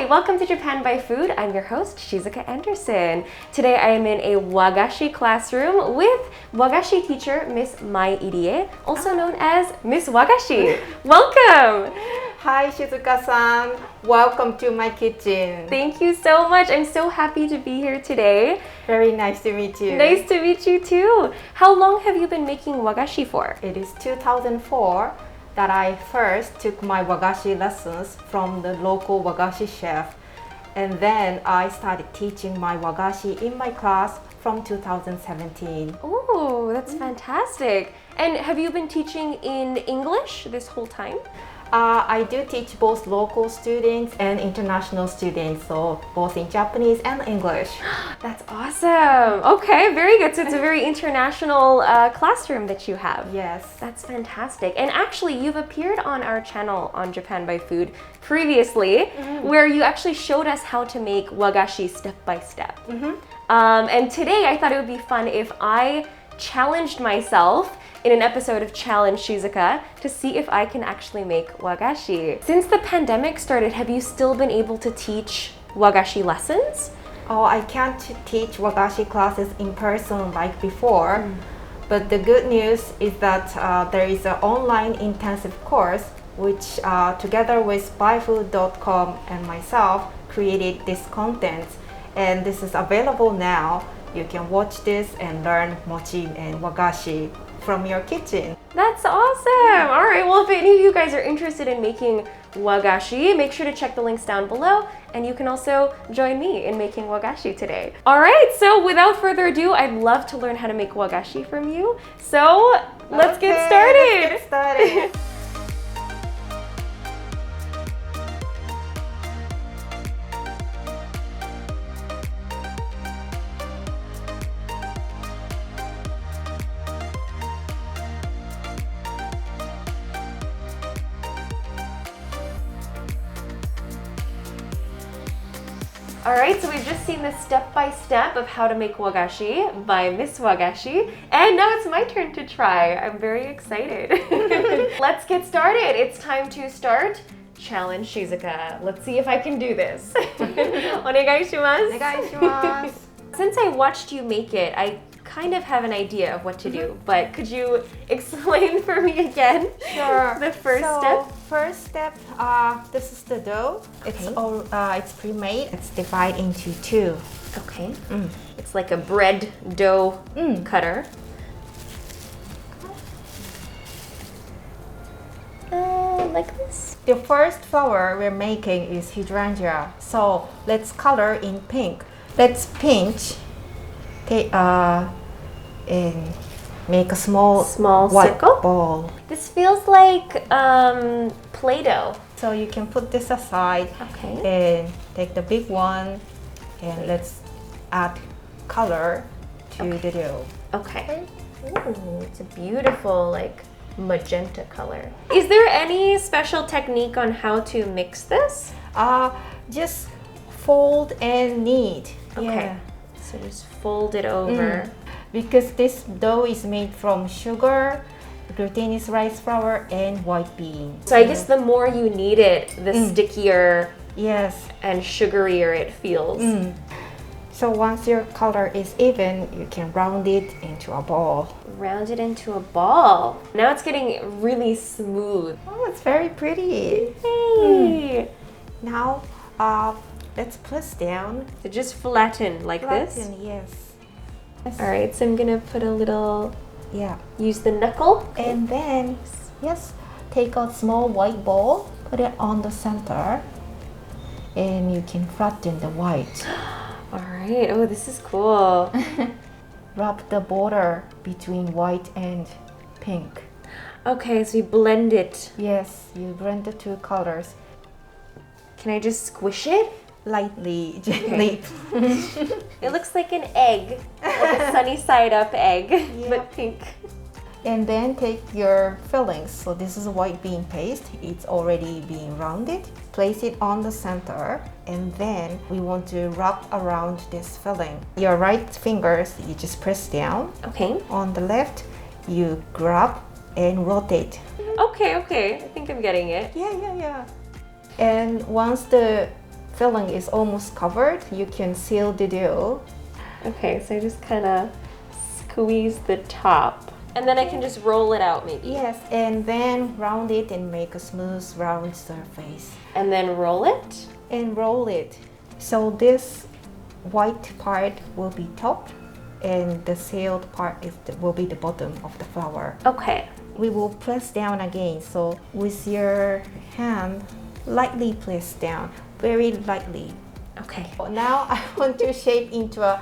welcome to Japan by Food. I'm your host, Shizuka Anderson. Today I am in a Wagashi classroom with Wagashi teacher, Miss Mai Irie, also known as Miss Wagashi. Welcome! Hi Shizuka-san, welcome to my kitchen. Thank you so much. I'm so happy to be here today. Very nice to meet you. Nice to meet you too. How long have you been making Wagashi for? It is 2004 that I first took my Wagashi lessons from the local Wagashi chef, and then I started teaching my Wagashi in my class from 2017. Oh, that's fantastic. And have you been teaching in English this whole time? I do teach both local students and international students, so both in Japanese and English. That's awesome. Okay, very good. So it's a very international classroom that you have. Yes. That's fantastic. And actually, you've appeared on our channel on Japan by Food previously, where you actually showed us how to make wagashi step by step. And today, I thought it would be fun if I challenged myself in an episode of Challenge Shizuka to see if I can actually make wagashi. Since the pandemic started, have you still been able to teach wagashi lessons? Oh, I can't teach wagashi classes in person like before, but the good news is that there is an online intensive course which together with buyfood.com and myself created this content, and this is available now. You can watch this and learn mochi and wagashi from your kitchen. That's awesome! All right, well, if any of you guys are interested in making wagashi, make sure to check the links down below, and you can also join me in making wagashi today. All right, so without further ado, I'd love to learn how to make wagashi from you. So let's get started! Let's get started. All right, so we've just seen the step-by-step of how to make wagashi by Miss Wagashi, and now it's my turn to try. I'm very excited. Let's get started. It's time to start Challenge Shizuka. Let's see if I can do this. Onegaishimasu. Onegaishimasu. Since I watched you make it, I kind of have an idea of what to do, but could you explain for me again? Sure. The first step? First step, this is the dough. It's pre-made. It's divided into two. Okay. It's like a bread dough cutter. Like this. The first flower we're making is Hydrangea. So let's color in pink. Let's pinch. Okay, and make a small white circle ball. This feels like Play-Doh. So you can put this aside. Okay. And take the big one, and let's add color to the dough. Okay. Ooh, it's a beautiful like magenta color. Is there any special technique on how to mix this? Just fold and knead. Okay. Yeah. So just fold it over. Because this dough is made from sugar, glutinous rice flour, and white beans. So I guess the more you knead it, the stickier and sugarier it feels. So once your color is even, you can round it into a ball. Round it into a ball. Now it's getting really smooth. Oh, it's very pretty. Hey. Now, let's press down. So just flatten like this? Yes. All right, so I'm gonna put a little, use the knuckle. And then, take a small white ball, put it on the center, and you can flatten the white. All right, oh, this is cool. Wrap the border between white and pink. Okay, so you blend it. Yes, you blend the two colors. Can I just squish it? Lightly, gently. It looks like an egg, like a sunny side up egg, but pink. And then take your fillings. So this is a white bean paste. It's already being rounded. Place it on the center, and then we want to wrap around this filling. Your right fingers, you just press down. Okay. On the left, you grab and rotate. Okay, I think I'm getting it. Yeah. And once the filling is almost covered, you can seal the dough. Okay, so I just kind of squeeze the top. And then I can just roll it out maybe. Yes, and then round it and make a smooth round surface. And then roll it? And roll it. So this white part will be top and the sealed part will be the bottom of the flour. Okay. We will press down again. So with your hand, lightly press down, very lightly. Okay. Now I want to shape into a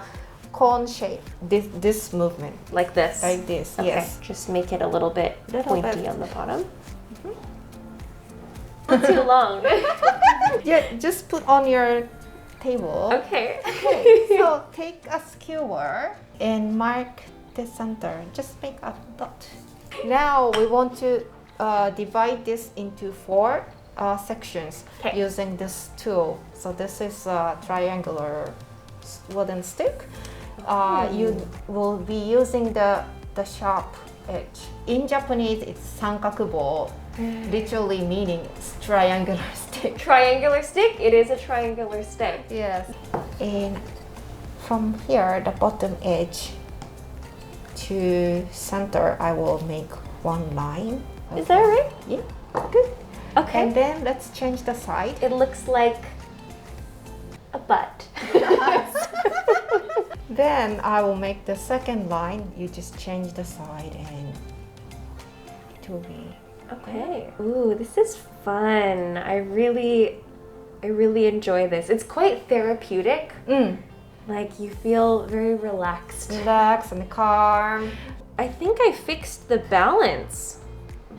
cone shape. This movement. Like this? Like this, okay. yes. Just make it a little bit pointy on the bottom. Mm-hmm. Not too long. Yeah, just put on your table. Okay. Okay, so take a skewer and mark the center. Just make a dot. Now we want to divide this into 4 sections using this tool. So this is a triangular wooden stick. You will be using the sharp edge. In Japanese, it's sankakubo, literally meaning triangular stick. Triangular stick? It is a triangular stick. Yes. And from here, the bottom edge to center, I will make 1 line. Is that right? Yeah, good. Okay. And then let's change the side. It looks like a butt. Then I will make the second line. You just change the side and it will be okay. Ooh, this is fun. I really enjoy this. It's quite therapeutic. Like you feel very relaxed. relaxed and calm. I think I fixed the balance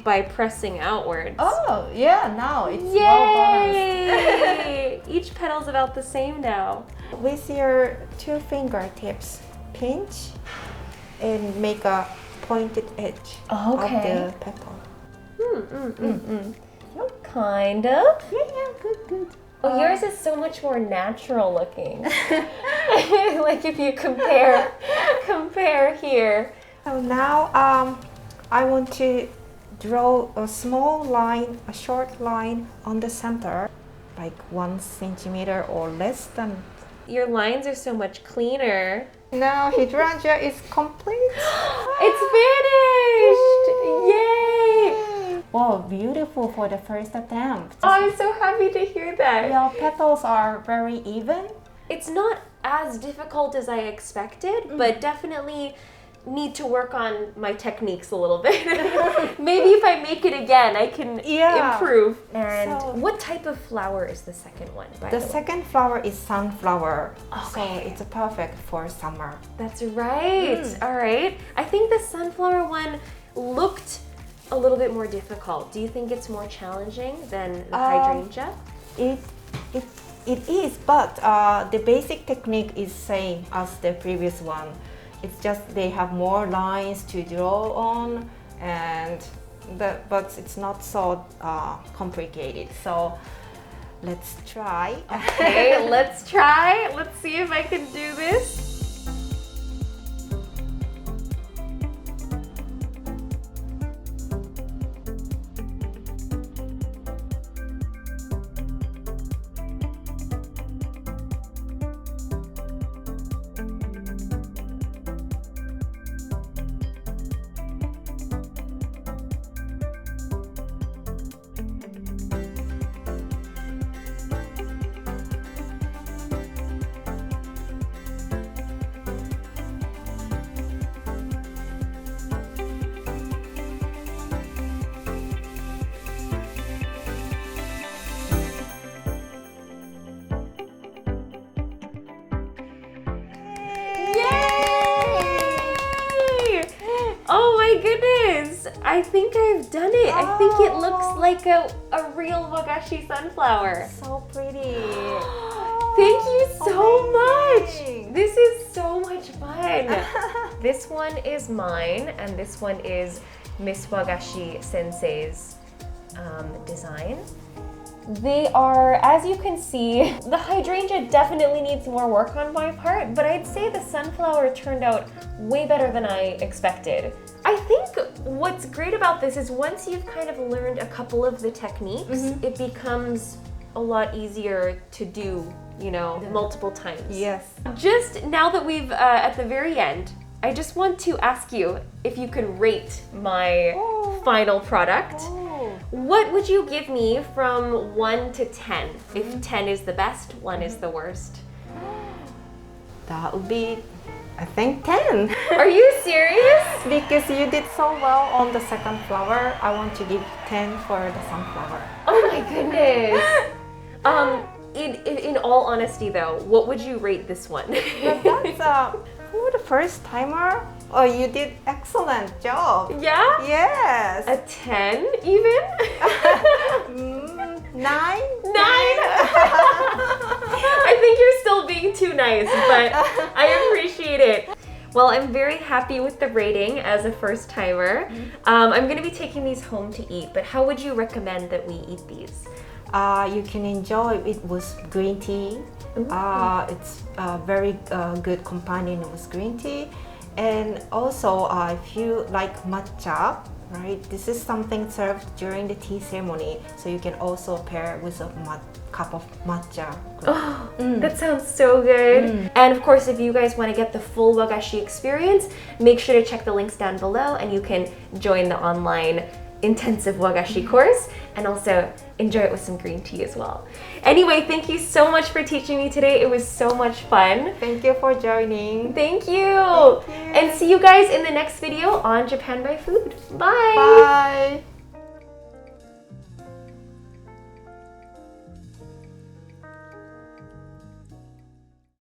by pressing outwards. Oh, yeah, now it's well balanced. Yay! Each petal's about the same now. With your 2 fingertips, pinch and make a pointed edge of the petal. Kind of. Yeah, good. Oh, yours is so much more natural looking. Like if you compare here. So now I want to draw a small line, a short line on the center, like 1 centimeter or less than. Your lines are so much cleaner. Now hydrangea is complete. It's finished! Yay! Wow, beautiful for the first attempt. Oh, I'm so happy to hear that. Your petals are very even. It's not as difficult as I expected, but definitely need to work on my techniques a little bit. Maybe if I make it again, I can improve. And So- what type of flower is the second one, by The the way? second flower is sunflower, so Okay. it's perfect for summer. That's right. All right. I think the sunflower one looked a little bit more difficult. Do you think it's more challenging than the hydrangea? It is, but the basic technique is same as the previous one. It's just they have more lines to draw on, but it's not so complicated. So let's try. Okay, let's try. Let's see if I can do this. I think I've done it. I think it looks like a real Wagashi sunflower. So pretty. Thank you so Amazing. much. This is so much fun. This one is mine, and this one is Miss Wagashi Sensei's design. They are, as you can see, the hydrangea definitely needs more work on my part, but I'd say the sunflower turned out way better than I expected. I think what's great about this is once you've kind of learned a couple of the techniques, it becomes a lot easier to do, you know, multiple times. Yes. Just now that we've at the very end, I just want to ask you if you could rate my final product. What would you give me from 1 to 10? If 10 is the best, 1 is the worst. That would be, I think, 10. Are you serious? Because you did so well on the second flower, I want to give 10 for the sunflower. Oh my goodness. In all honesty though, what would you rate this one? But that's for the first timer. Oh, you did excellent job. Yeah? Yes. A 10 even? 9? 9? I think you're still being too nice, but I appreciate it. Well, I'm very happy with the rating as a first timer. I'm going to be taking these home to eat, but how would you recommend that we eat these? You can enjoy it with green tea. It's a very good companion with green tea. And also, if you like matcha, right? This is something served during the tea ceremony, so you can also pair with a cup of matcha. Oh, that sounds so good. And of course, if you guys want to get the full Wagashi experience, make sure to check the links down below and you can join the online intensive Wagashi course and also enjoy it with some green tea as well. Anyway, thank you so much for teaching me today. It was so much fun. Thank you for joining. Thank you. And see you guys in the next video on Japan by Food. Bye. Bye.